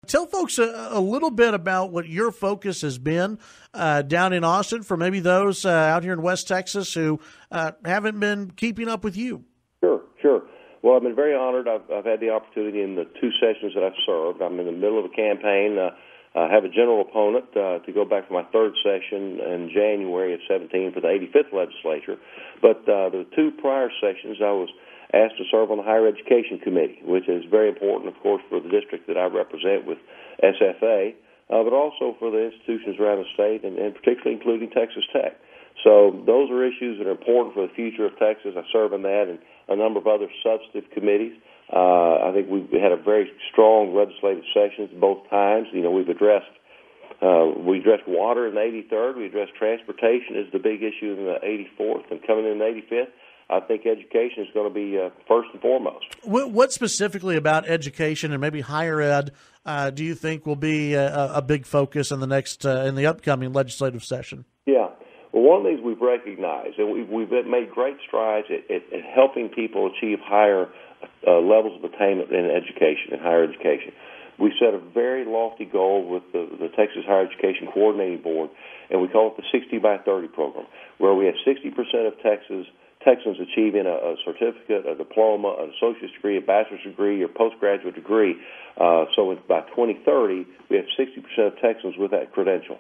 Tell folks a little bit about what your focus has been down in Austin for maybe those out here in West Texas who haven't been keeping up with you. Sure. Well, I've been very honored. I've had the opportunity in the 2 sessions that I've served. I'm in the middle of a campaign. I have a general opponent to go back to my 3rd session in January of 17 for the 85th Legislature. But the 2 prior sessions, I was asked to serve on the Higher Education Committee, which is very important, of course, for the district that I represent with SFA, but also for the institutions around the state, and particularly including Texas Tech. So those are issues that are important for the future of Texas. I serve on that and a number of other substantive committees. I think we had a very strong legislative sessions both times. We've addressed water in the 83rd. We addressed transportation as the big issue in the 84th, and coming in the 85th. I think education is going to be first and foremost. What specifically about education and maybe higher ed do you think will be a big focus in the upcoming legislative session? Yeah. Well, one of the things we've recognized, and we've made great strides at helping people achieve higher levels of attainment in education and higher education. We set a very lofty goal with the Texas Higher Education Coordinating Board, and we call it the 60 by 30 program, where we have 60% of Texans achieving a certificate, a diploma, an associate's degree, a bachelor's degree, or postgraduate degree. So by 2030, we have 60% of Texans with that credential.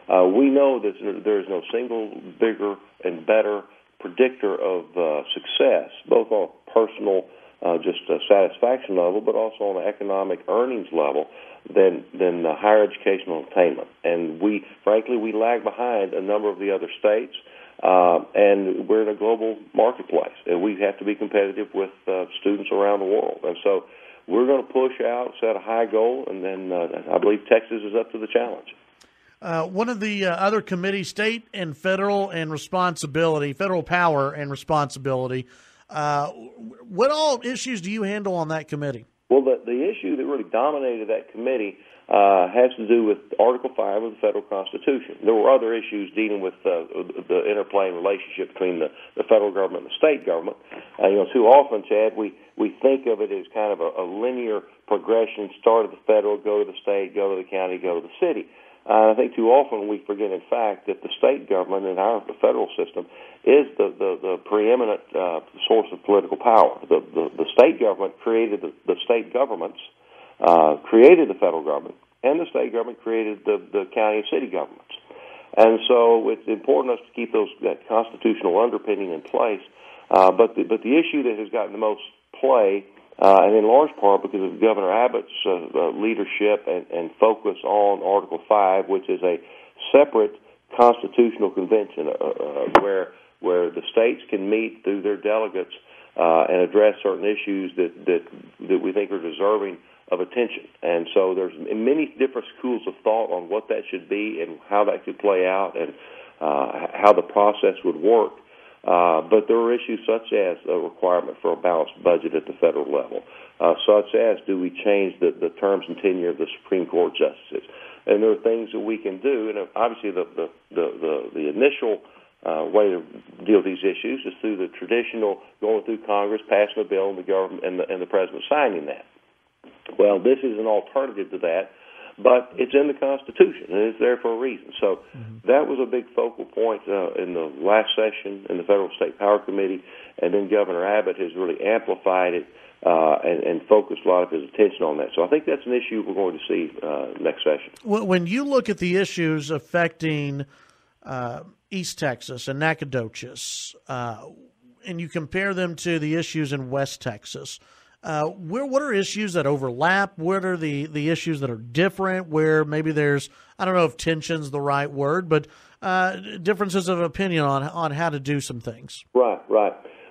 We know that there is no single bigger and better predictor of success, both on a personal satisfaction level, but also on an economic earnings level, than higher educational attainment. And frankly, we lag behind a number of the other states. And we're in a global marketplace, and we have to be competitive with students around the world. And so we're going to push out, set a high goal, and then I believe Texas is up to the challenge. One of the other committees, state and federal power and responsibility. What all issues do you handle on that committee? Well, the issue that really dominated that committee has to do with Article 5 of the federal Constitution. There were other issues dealing with the interplay and relationship between the federal government and the state government. Too often, Chad, we think of it as kind of a linear progression, start at the federal, go to the state, go to the county, go to the city. I think too often we forget, in fact, that the state government and the federal system is the preeminent source of political power. The state government created the state governments, created the federal government, and the state government created the county and city governments. And so it's important to keep that constitutional underpinning in place. But the issue that has gotten the most play, and in large part because of Governor Abbott's leadership and focus on Article 5, which is a separate constitutional convention where the states can meet through their delegates and address certain issues that we think are deserving of attention. And so there's many different schools of thought on what that should be and how that could play out and how the process would work. But there are issues such as a requirement for a balanced budget at the federal level, such as do we change the terms and tenure of the Supreme Court justices? And there are things that we can do, and obviously the initial way to deal with these issues is through the traditional going through Congress, passing a bill, and the government and the president signing that. Well, this is an alternative to that, but it's in the Constitution, and it's there for a reason. So that was a big focal point in the last session in the Federal State Power Committee, and then Governor Abbott has really amplified it and focused a lot of his attention on that. So I think that's an issue we're going to see next session. When you look at the issues affecting East Texas and Nacogdoches, and you compare them to the issues in West Texas, what are issues that overlap? What are the issues that are different, where maybe there's, I don't know if tension's the right word, but differences of opinion on how to do some things? Right.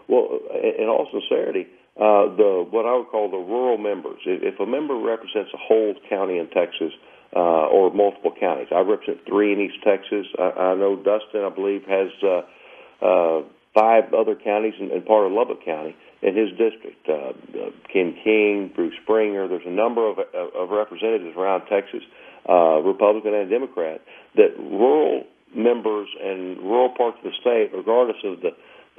Well, in all sincerity, what I would call the rural members, if a member represents a whole county in Texas or multiple counties, I represent 3 in East Texas. I know Dustin, I believe, has 5 other counties and part of Lubbock County in his district. Ken King, Bruce Springer, there's a number of representatives around Texas, Republican and Democrat, that rural members and rural parts of the state, regardless of the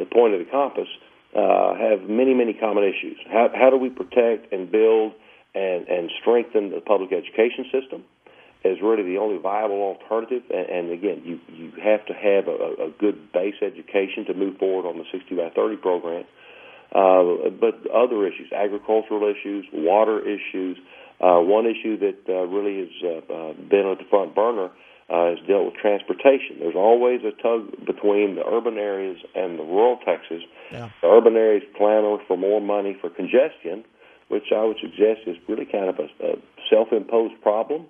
point of the compass, have many, many common issues. How do we protect and build and strengthen the public education system is really the only viable alternative. And again, you have to have a good base education to move forward on the 60 by 30 program. But other issues, agricultural issues, water issues. One issue that really has been at the front burner is dealt with transportation. There's always a tug between the urban areas and the rural Texas. Yeah. The urban areas clamor for more money for congestion, which I would suggest is really kind of a self-imposed problem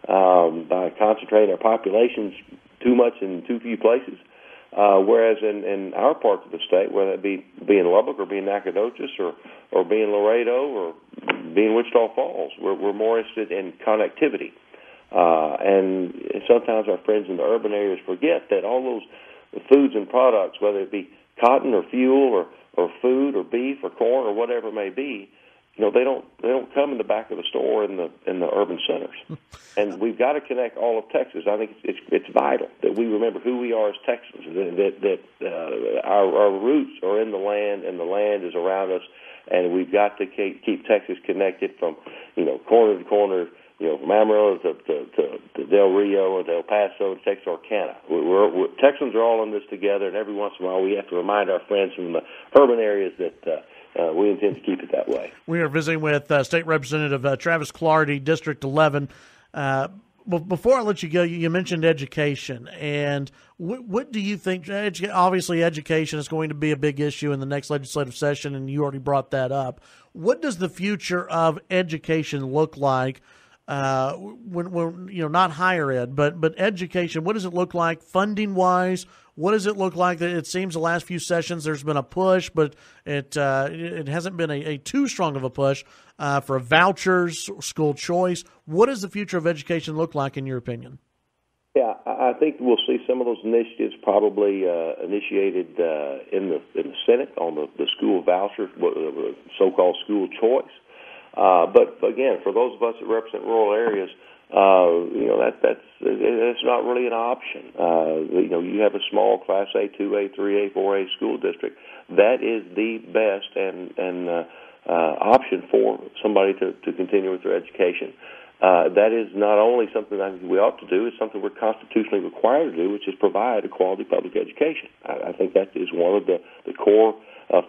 by concentrating our populations too much in too few places. Whereas in our parts of the state, whether it be in Lubbock or being Nacogdoches or being Laredo or being Wichita Falls, we're more interested in connectivity. And sometimes our friends in the urban areas forget that all those foods and products, whether it be cotton or fuel or food or beef or corn or whatever it may be, they don't come in the back of the store in the urban centers. And we've got to connect all of Texas. I think it's vital that we remember who we are as Texans, that our roots are in the land and the land is around us, and we've got to keep Texas connected from corner to corner, from Amarillo to Del Rio and to El Paso to Texarkana. Texans are all in this together, and every once in a while we have to remind our friends from the urban areas that we intend to keep it that way. We are visiting with State Representative Travis Clardy, District 11. Before I let you go, you mentioned education. And what do you think? Obviously, education is going to be a big issue in the next legislative session, and you already brought that up. What does the future of education look like when not higher ed, but education? What does it look like funding-wise? What does it look like? It seems the last few sessions there's been a push, but it hasn't been a too strong of a push for vouchers, school choice. What does the future of education look like, in your opinion? Yeah, I think we'll see some of those initiatives probably initiated in the Senate on the school voucher, so-called school choice. But again, for those of us that represent rural areas, that's not really an option. You have a small Class A, 2A, 3A, 4A school district. That is the best and option for somebody to continue with their education. That is not only something I think we ought to do, it's something we're constitutionally required to do, which is provide a quality public education. I think that is one of the core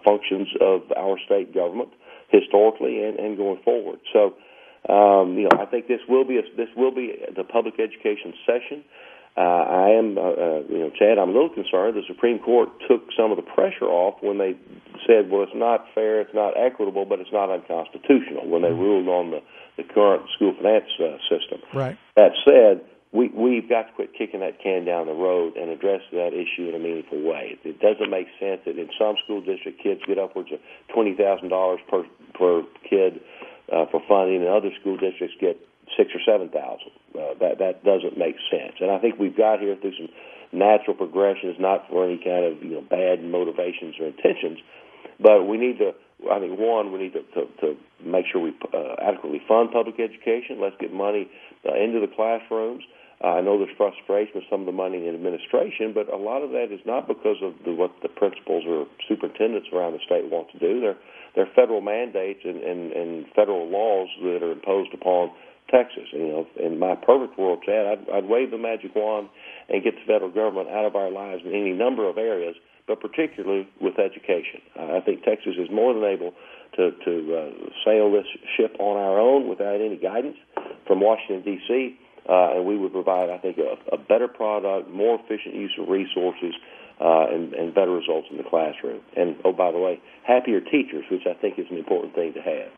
functions of our state government historically and going forward. So, I think this will be the public education session. I am, Chad, I'm a little concerned. The Supreme Court took some of the pressure off when they said, well, it's not fair, it's not equitable, but it's not unconstitutional when they ruled on the current school finance system. Right. That said, we've got to quit kicking that can down the road and address that issue in a meaningful way. It doesn't make sense that in some school district kids get upwards of $20,000 per kid for funding, and other school districts get $6,000 or $7,000. That doesn't make sense. And I think we've got here through some natural progressions, not for any kind of bad motivations or intentions, but we need to. I think we need to make sure we adequately fund public education. Let's get money into the classrooms. I know there's frustration with some of the money in administration, but a lot of that is not because of what the principals or superintendents around the state want to do. They're federal mandates and federal laws that are imposed upon Texas. In my perfect world, Chad, I'd wave the magic wand and get the federal government out of our lives in any number of areas, but particularly with education. I think Texas is more than able to sail this ship on our own without any guidance from Washington, D.C., and we would provide, I think, a better product, more efficient use of resources, and better results in the classroom. And, oh, by the way, happier teachers, which I think is an important thing to have.